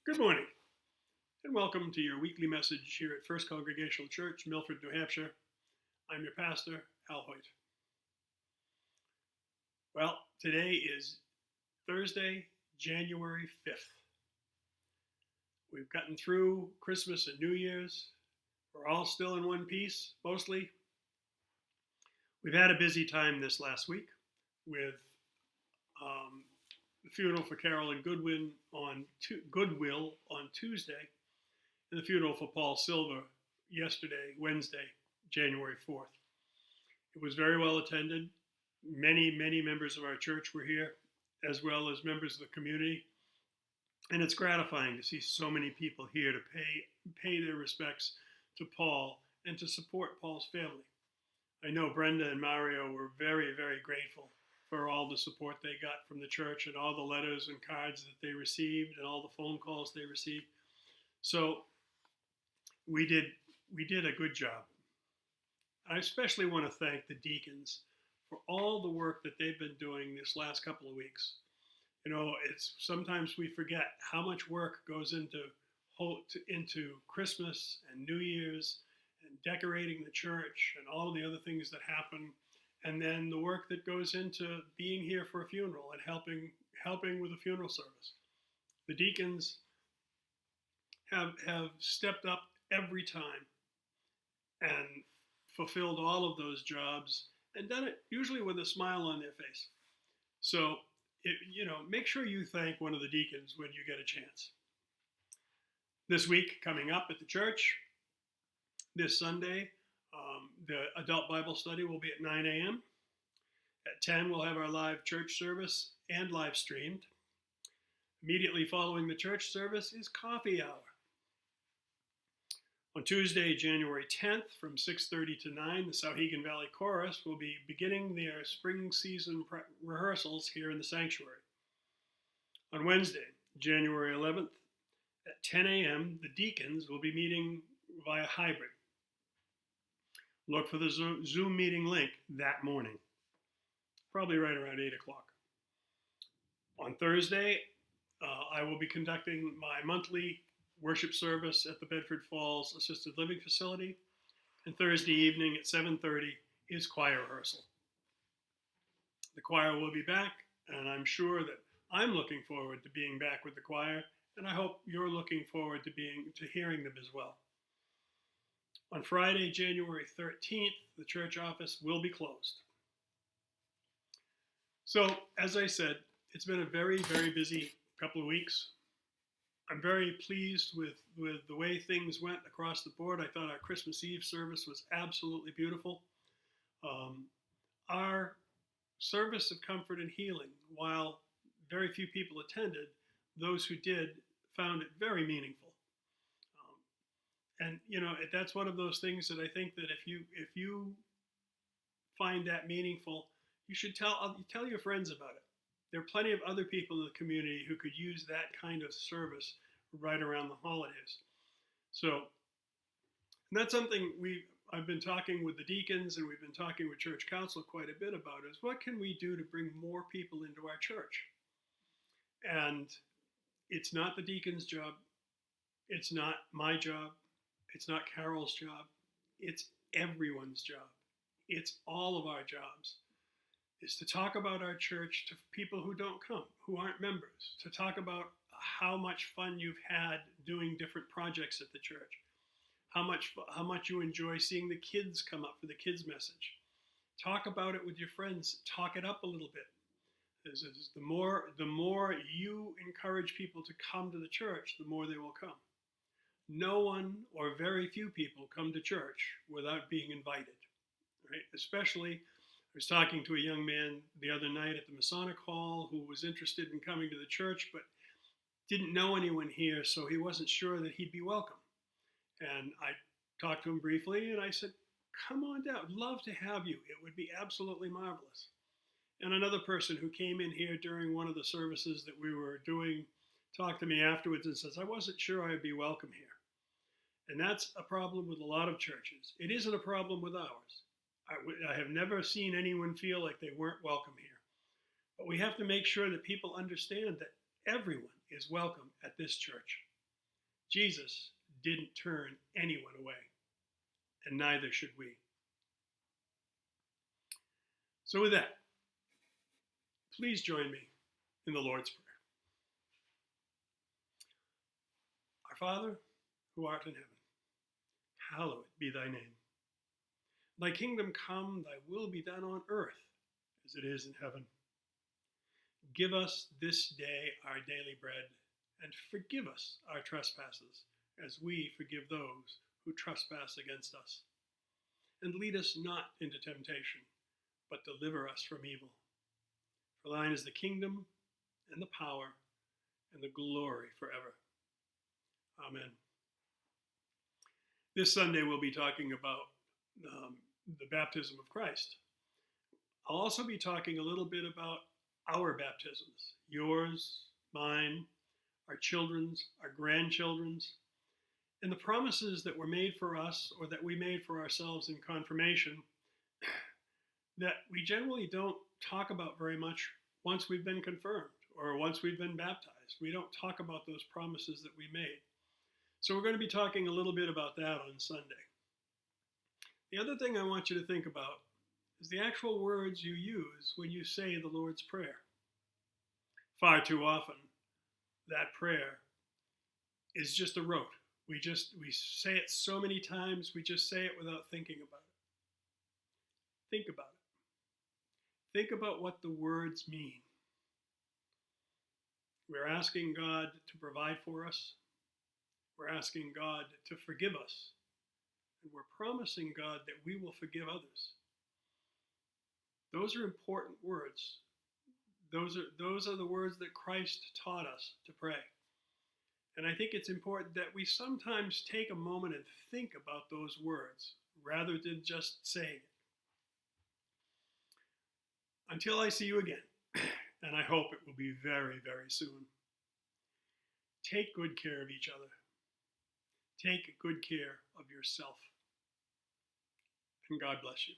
Good morning, and welcome to your weekly message here at First Congregational Church, Milford, New Hampshire. I'm your pastor, Al Hoyt. Well, today is Thursday, January 5th. We've gotten through Christmas and New Year's. We're all still in one piece, mostly. We've had a busy time this last week with the funeral for Carolyn Goodwill on Tuesday, and the funeral for Paul Silver yesterday, Wednesday, January 4th. It was very well attended. Many members of our church were here, as well as members of the community. And it's gratifying to see so many people here to pay their respects to Paul and to support Paul's family. I know Brenda and Mario were very grateful for all the support they got from the church and all the letters and cards that they received and all the phone calls they received. So we did a good job. I especially want to thank the deacons for all the work that they've been doing this last couple of weeks. You know, it's sometimes we forget how much work goes into Christmas and New Year's and decorating the church and all of the other things that happen, and then the work that goes into being here for a funeral and helping with the funeral service. The deacons have stepped up every time and fulfilled all of those jobs and done it usually with a smile on their face. So, make sure you thank one of the deacons when you get a chance. This week, coming up at the church, this Sunday, the adult Bible study will be at 9 a.m. At 10, we'll have our live church service and live streamed. Immediately following the church service is coffee hour. On Tuesday, January 10th, from 6:30 to 9, the Souhegan Valley Chorus will be beginning their spring season rehearsals here in the sanctuary. On Wednesday, January 11th, at 10 a.m., the deacons will be meeting via hybrid. Look for the Zoom meeting link that morning, probably right around 8 o'clock. On Thursday, I will be conducting my monthly worship service at the Bedford Falls Assisted Living Facility, and Thursday evening at 7:30 is choir rehearsal. The choir will be back, and I'm sure that I'm looking forward to being back with the choir, and I hope you're looking forward to hearing them as well. On Friday, January 13th, the church office will be closed. So, as I said, it's been a very busy couple of weeks. I'm very pleased with the way things went across the board. I thought our Christmas Eve service was absolutely beautiful. Our service of comfort and healing, while very few people attended, those who did found it very meaningful. And that's one of those things that I think that if you find that meaningful, you should tell your friends about it. There are plenty of other people in the community who could use that kind of service right around the holidays. So that's something I've been talking with the deacons and we've been talking with church council quite a bit about is what can we do to bring more people into our church? And it's not the deacon's job. It's not my job. It's not Carol's job. It's everyone's job. It's all of our jobs. Is to talk about our church to people who don't come, who aren't members, to talk about how much fun you've had doing different projects at the church, how much you enjoy seeing the kids come up for the kids message. Talk about it with your friends. Talk it up a little bit. The more you encourage people to come to the church, the more they will come. No one or very few people come to church without being invited, right? Especially, I was talking to a young man the other night at the Masonic Hall who was interested in coming to the church, but didn't know anyone here, so he wasn't sure that he'd be welcome. And I talked to him briefly, and I said, come on down. I'd love to have you. It would be absolutely marvelous. And another person who came in here during one of the services that we were doing talked to me afterwards and says, I wasn't sure I'd be welcome here. And that's a problem with a lot of churches. It isn't a problem with ours. I have never seen anyone feel like they weren't welcome here. But we have to make sure that people understand that everyone is welcome at this church. Jesus didn't turn anyone away, and neither should we. So with that, please join me in the Lord's Prayer. Our Father, who art in heaven, hallowed be thy name. Thy kingdom come, thy will be done on earth as it is in heaven. Give us this day our daily bread, and forgive us our trespasses, as we forgive those who trespass against us. And lead us not into temptation, but deliver us from evil. For thine is the kingdom, and the power, and the glory forever. Amen. This Sunday we'll be talking about the baptism of Christ. I'll also be talking a little bit about our baptisms, yours, mine, our children's, our grandchildren's, and the promises that were made for us or that we made for ourselves in confirmation that we generally don't talk about very much once we've been confirmed or once we've been baptized. We don't talk about those promises that we made. So we're going to be talking a little bit about that on Sunday. The other thing I want you to think about is the actual words you use when you say the Lord's Prayer. Far too often, that prayer is just a rote. We say it so many times, we just say it without thinking about it. Think about it. Think about what the words mean. We're asking God to provide for us. We're asking God to forgive us. And we're promising God that we will forgive others. Those are important words. Those are the words that Christ taught us to pray. And I think it's important that we sometimes take a moment and think about those words rather than just saying it. Until I see you again, and I hope it will be very, very soon, take good care of each other. Take good care of yourself. And God bless you.